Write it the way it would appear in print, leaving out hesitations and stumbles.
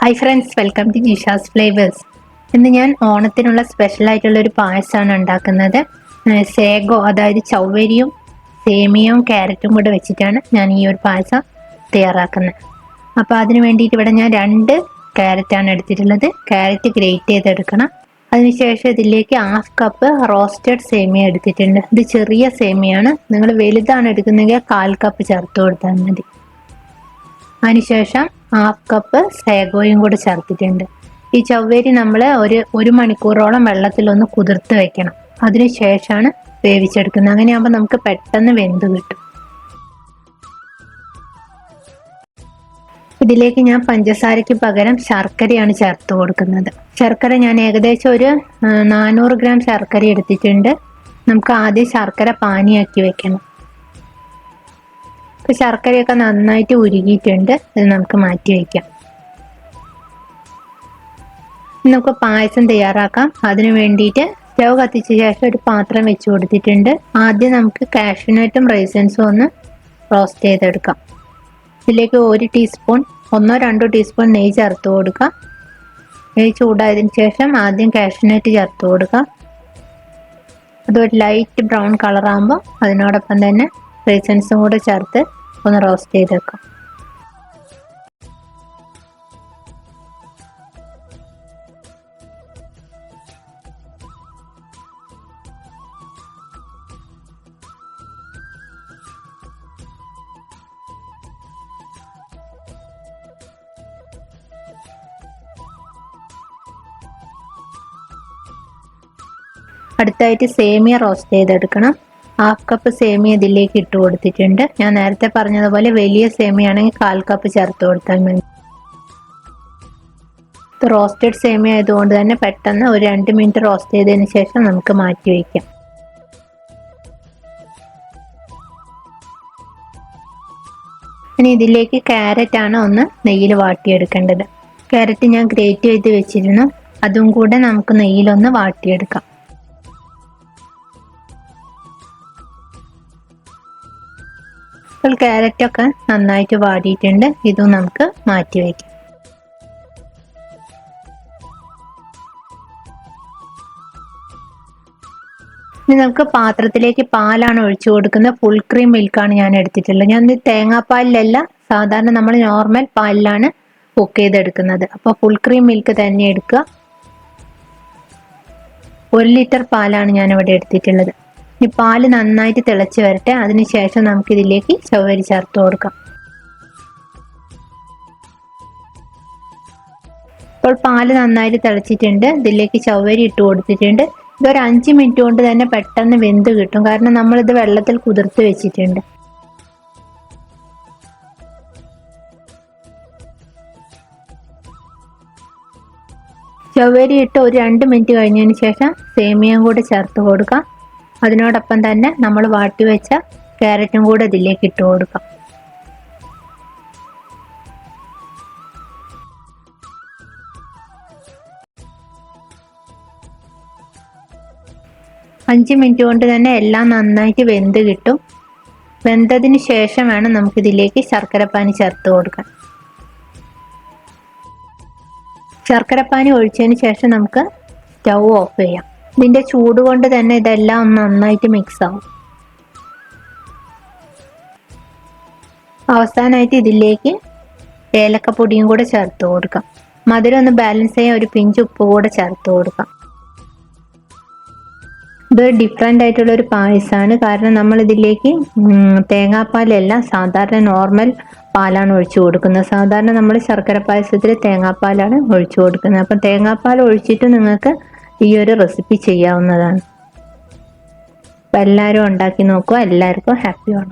Hi friends, welcome to Jisha's flavours. ഇന്ന് ഞാൻ ഓണത്തിനുള്ള special ആയിട്ടുള്ള ഒരു പായസമാണ് ഉണ്ടാക്കുന്നത്. സേഗോ, അതായത് ചൗവരിയും സേമിയവും ക്യാരറ്റും കൂടെ വെച്ചിട്ടാണ് ഞാൻ ഈ ഒരു പായസം തയ്യാറാക്കുന്നത്. അപ്പോൾ അതിന് വേണ്ടിയിട്ട് ഇവിടെ ഞാൻ 2 ക്യാരറ്റാണ് എടുത്തിട്ടുള്ളത്. ക്യാരറ്റ് ഗ്രേറ്റ് ചെയ്തെടുക്കണം. അതിനുശേഷം ഇതിലേക്ക് 1/2 കപ്പ് റോസ്റ്റഡ് സേമിയ എടുത്തിട്ടുണ്ട്. ഇത് ചെറിയ സേമിയാണ്. നിങ്ങൾ വലുതാണ് എടുക്കുന്നതെങ്കിൽ 1/4 കപ്പ് ചേർത്ത് കൊടുത്താൽ മതി. അതിനുശേഷം 1/2 കപ്പ് സേഗോയും കൂടെ ചേർത്തിട്ടുണ്ട്. ഈ ചവ്വേരി നമ്മൾ ഒരു മണിക്കൂറോളം വെള്ളത്തിലൊന്ന് കുതിർത്ത് വെക്കണം. അതിനുശേഷമാണ് വേവിച്ചെടുക്കുന്നത്. അങ്ങനെയാകുമ്പോൾ നമുക്ക് പെട്ടെന്ന് വെന്ത് കിട്ടും. ഇതിലേക്ക് ഞാൻ പഞ്ചസാരയ്ക്ക് പകരം ശർക്കരയാണ് ചേർത്ത് കൊടുക്കുന്നത്. ശർക്കര ഞാൻ ഏകദേശം ഒരു 400 ഗ്രാം ശർക്കര എടുത്തിട്ടുണ്ട്. നമുക്ക് ആദ്യം ശർക്കര പാനിയാക്കി വെക്കണം. ഇപ്പൊ ശർക്കരയൊക്കെ നന്നായിട്ട് ഉരുകിയിട്ടുണ്ട്. ഇത് നമുക്ക് മാറ്റി വയ്ക്കാം. നമുക്ക് പായസം തയ്യാറാക്കാം. അതിനു വേണ്ടിയിട്ട് സ്റ്റവ് കത്തിച്ച ശേഷം ഒരു പാത്രം വെച്ച് കൊടുത്തിട്ടുണ്ട്. ആദ്യം നമുക്ക് കാഷ്യൂനട്ടും റൈസൻസും ഒന്ന് റോസ്റ്റ് ചെയ്തെടുക്കാം. ഇതിലേക്ക് 1 ടീസ്പൂൺ 1-2 ടീസ്പൂൺ നെയ്യ് ചേർത്ത് കൊടുക്കാം. നെയ്യ് ചൂടായതിനു ശേഷം ആദ്യം കാഷ്യൂനട്ട് ചേർത്ത് കൊടുക്കാം. അതൊരു ലൈറ്റ് ബ്രൗൺ കളറാകുമ്പോൾ അതിനോടൊപ്പം തന്നെ റൈസൻസും കൂടെ ചേർത്ത് ഒന്ന് റോസ്റ്റ് ചെയ്തെടുക്കാം. അടുത്തായിട്ട് സേമിയ റോസ്റ്റ് ചെയ്തെടുക്കണം. 1/2 കപ്പ് സേമിയ ഇതിലേക്ക് ഇട്ട് കൊടുത്തിട്ടുണ്ട്. ഞാൻ നേരത്തെ പറഞ്ഞതുപോലെ വലിയ സേമിയ ആണെങ്കിൽ 1/4 കപ്പ് ചേർത്ത് കൊടുത്താൽ മതി. റോസ്റ്റഡ് സേമിയ ആയതുകൊണ്ട് തന്നെ പെട്ടെന്ന് ഒരു 2 മിനിറ്റ് റോസ്റ്റ് ചെയ്തതിന് ശേഷം നമുക്ക് മാറ്റി വയ്ക്കാം. ഇനി ഇതിലേക്ക് ക്യാരറ്റ് ആണ് ഒന്ന് നെയ്യിൽ വാട്ടിയെടുക്കേണ്ടത്. ക്യാരറ്റ് ഞാൻ ഗ്രേറ്റ് ചെയ്ത് വെച്ചിരുന്നു. അതും കൂടെ നമുക്ക് നെയ്യിലൊന്ന് വാട്ടിയെടുക്കാം. ഇപ്പോൾ ക്യാരറ്റൊക്കെ നന്നായിട്ട് വാടിയിട്ടുണ്ട്. ഇതും നമുക്ക് മാറ്റി വയ്ക്കാം. ഇനി നമുക്ക് പാത്രത്തിലേക്ക് പാലാണ് ഒഴിച്ചു കൊടുക്കുന്നത്. ഫുൾ ക്രീം മിൽക്കാണ് ഞാൻ എടുത്തിട്ടുള്ളത്. ഞാൻ തേങ്ങാപ്പാലിലല്ല, സാധാരണ നമ്മൾ നോർമൽ പാലിലാണ് കുക്ക് ചെയ്തെടുക്കുന്നത്. അപ്പോൾ ഫുൾ ക്രീം മിൽക്ക് തന്നെ എടുക്കുക. 1 ലിറ്റർ പാലാണ് ഞാൻ ഇവിടെ എടുത്തിട്ടുള്ളത്. ഈ പാല് നന്നായിട്ട് തിളച്ച് വരട്ടെ. അതിനുശേഷം നമുക്ക് ഇതിലേക്ക് ചവ്വരി ചേർത്ത് കൊടുക്കാം. ഇപ്പോൾ പാല് നന്നായിട്ട് തിളച്ചിട്ടുണ്ട്. ഇതിലേക്ക് ചവ്വരി ഇട്ട് കൊടുത്തിട്ടുണ്ട്. ഇതൊരു 5 മിനിറ്റ് കൊണ്ട് തന്നെ പെട്ടെന്ന് വെന്ത് കിട്ടും. കാരണം നമ്മളിത് വെള്ളത്തിൽ കുതിർത്ത് വെച്ചിട്ടുണ്ട്. ചവ്വരി ഇട്ട് ഒരു 2 മിനിറ്റ് കഴിഞ്ഞതിന് ശേഷം സേമിയയും കൂടെ ചേർത്ത് കൊടുക്കാം. അതിനോടൊപ്പം തന്നെ നമ്മൾ വാട്ടി വെച്ച ക്യാരറ്റും കൂടെ ഇതിലേക്ക് ഇട്ട് കൊടുക്കാം. അഞ്ച് മിനിറ്റ് കൊണ്ട് തന്നെ എല്ലാം നന്നായിട്ട് വെന്ത് കിട്ടും. വെന്തതിന് ശേഷം വേണം നമുക്കിതിലേക്ക് ശർക്കരപ്പാനി ചേർത്ത് കൊടുക്കാൻ. ശർക്കരപ്പാനി ഒഴിച്ചതിന് ശേഷം നമുക്ക് സ്റ്റൗ ഓഫ് ചെയ്യാം. ഇതിന്റെ ചൂട് കൊണ്ട് തന്നെ ഇതെല്ലാം ഒന്ന് നന്നായിട്ട് മിക്സ് ആവും. അവസാനമായിട്ട് ഇതിലേക്ക് ഏലക്കപ്പൊടിയും കൂടെ ചേർത്ത് കൊടുക്കാം. മധുരം ഒന്ന് ബാലൻസ് ചെയ്യാൻ ഒരു പിഞ്ച് ഉപ്പ് കൂടെ ചേർത്ത് കൊടുക്കാം. ഇതൊരു ഡിഫറെൻ്റ് ആയിട്ടുള്ള ഒരു പായസമാണ്. കാരണം നമ്മൾ ഇതിലേക്ക് തേങ്ങാപ്പാലല്ല, സാധാരണ നോർമൽ പാലാണ് ഒഴിച്ചു കൊടുക്കുന്നത്. സാധാരണ നമ്മൾ ശർക്കര പായസത്തിൽ തേങ്ങാപ്പാലാണ് ഒഴിച്ചു കൊടുക്കുന്നത്. അപ്പം തേങ്ങാപ്പാൽ ഒഴിച്ചിട്ട് നിങ്ങൾക്ക് ഈ ഒരു റെസിപ്പി ചെയ്യാവുന്നതാണ്. അപ്പം എല്ലാവരും ഉണ്ടാക്കി നോക്കുക. എല്ലാവർക്കും ഹാപ്പി ആണ്.